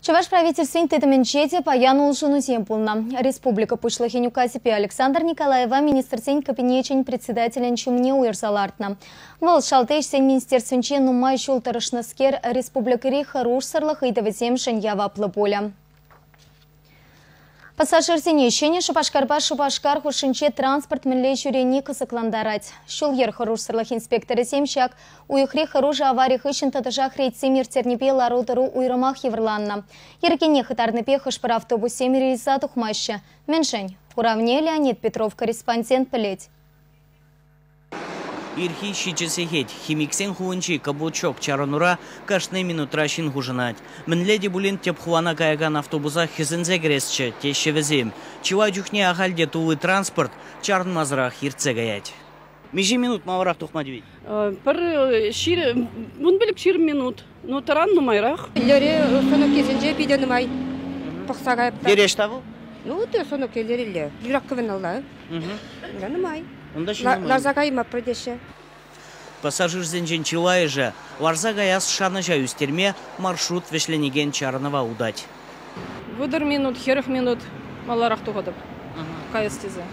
Чуваш правительствен тетаменчете паян улжынузем пулна. Республика пушлахин указипе Александр Николаева министрсен кабинечен председателен чумне уерзалартна. Вал шалтеш сен министерственче нумай шултарышнаскер республикари харуш сарлах и давезем шаньява плополя. Пассажир зенещение Шупашкар хушинче транспорт милле жюрени кысыкландарать. Шулер харуш сарлах инспекторы земщак уйхри харуша аварий хыщен татажах рейцы миртернепе ларудару уйрамах еврланна. Еркене хытарнепе хышпар автобусе мириза тухмаща. Меншень. Уравне Леонид Петров, корреспондент Плеть. Ирхи щичесехет, химиксен хуынчи каблучок чаранура кашны минутра шин хужанать. Менледи булин тепхуана каяган автобуса хизензе гресче, теща везем. Чива дюхне ахальде тулы транспорт, чарн мазрах ирце гаять. Межи минут маврах тухмадвить. Пар шир, бун билик шир минут, но таран нумайрах. Лере соно кезенже биде нумай. Пахсагайып. Дереш таву? Ну, те соно келериле. Юрак кывыналла. Да нумай. Ларзагайма продеше. Пассажир зенжен чилайжа, ларзагаяс шанажа юстерме маршрут вешленеген чарнова удать. Выдар минут, херах минут, маларах тугадып. Каястезе.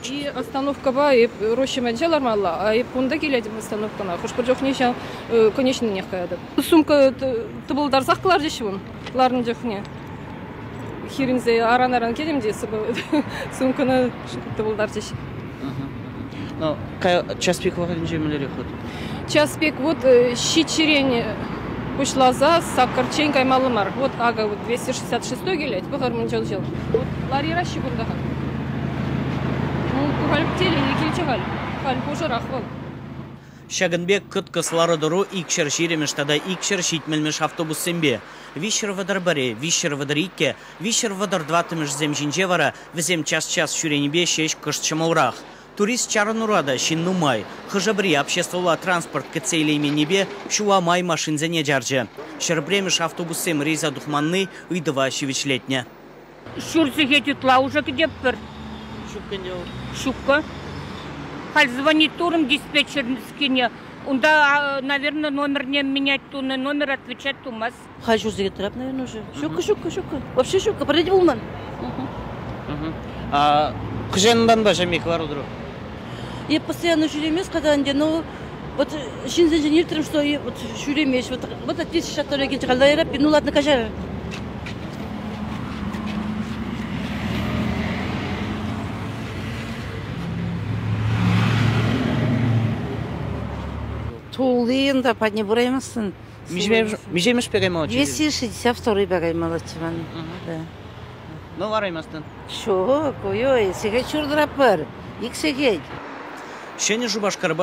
И остановка ба, и рощи маджалар мала, а и пунда келедим остановкана. Хош поджох неща, конечно, не каядып. Сумка ты был дарзах клар дешевым, кларный дехне. Хиринзе аран кедим десе, сумкана ты был дарзеш. Ну, час пик ваханче милери ход. Час пик вот щичерень пошла за сакарчень каймалымар. Вот ага вот 266 гелять, бахар мунчал жил. Вот лари ращи бурдахан. Ну, кухаль птели не кильчагал. Халь пожарах вал. Шагынбек кыткыслары дұру икшер ширемештада икшер шитмелмеш автобус сембе. Вишер вадар баре, вишер вадар икке, вишер вадар дватымеш земжинже вара, візем час-час шүренебе шеш кышчымалрах. Турист чаранурада шиннумай, хыжабри обществовала транспорт кцейлейме небе, шуа май машинзене джарджа. Шербремеш автобусем рейза духманны уйдава шевичлетня. Шурсы хетютла уже где пер. Шубка делал. Шубка. Халь звонит туром диспетчерскине. Он да, наверное, номер не менять, то на номер отвечать тумас. Хочу заиграть, наверное, уже. Щука. Вообще щука, подойди булман. А хжендан баша миквару друг. Я постоянно шуремес, когда они, но вот шинзенженертером, что я вот шуремес, вот ответишь, что я говорю, ну ладно, кажа. Тулын да поднебуремся. Межемеш пегаймал. 262 пегаймал чиван. Ну вараймастан. Шо, кое, сега чурдрапер. Иксегей. Шене Шупашкар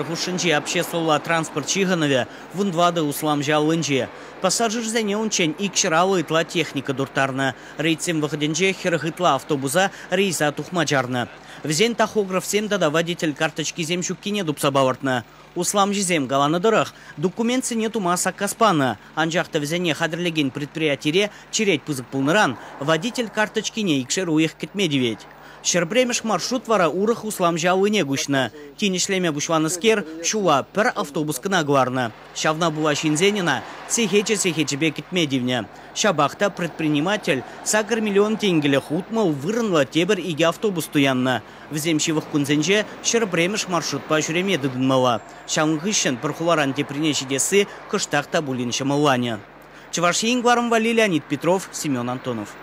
хушинчи обществовала транспорт Чиганове, вундвада усламжа лынче. Пассажир зене унчен икширалы итла техника дуртарна. Рейцем выходенче херахитла автобуса рейса тухмаджарна. Взен тахограф сем тада водитель карточки земщуккине дупсабавартна. Услам жезем галаны дырах, документсы нету маса каспана. Анжахта взене хадрлеген предприятире череть пызык пулныран, водитель карточкине икшер уех кетмедеведь. Шербремеш маршрут вара урах услам жалы негушна. Тинешлеме бушланыскер шула пер автобус кынагларна. Шавна була шинзенина, сехече кетмедевня. Шабахта предприниматель сагар миллион тенгеле хутмал вырынла тебер иге автобус туянна. Вземшивых кунзенже Шербремеш маршрут по жюреме дыдынмала. Шаңғышын пырхуларан тепринеші десі кыштақта булин шамаланя. Чувашин гларом вали Леонид Петров, Семен Антонов.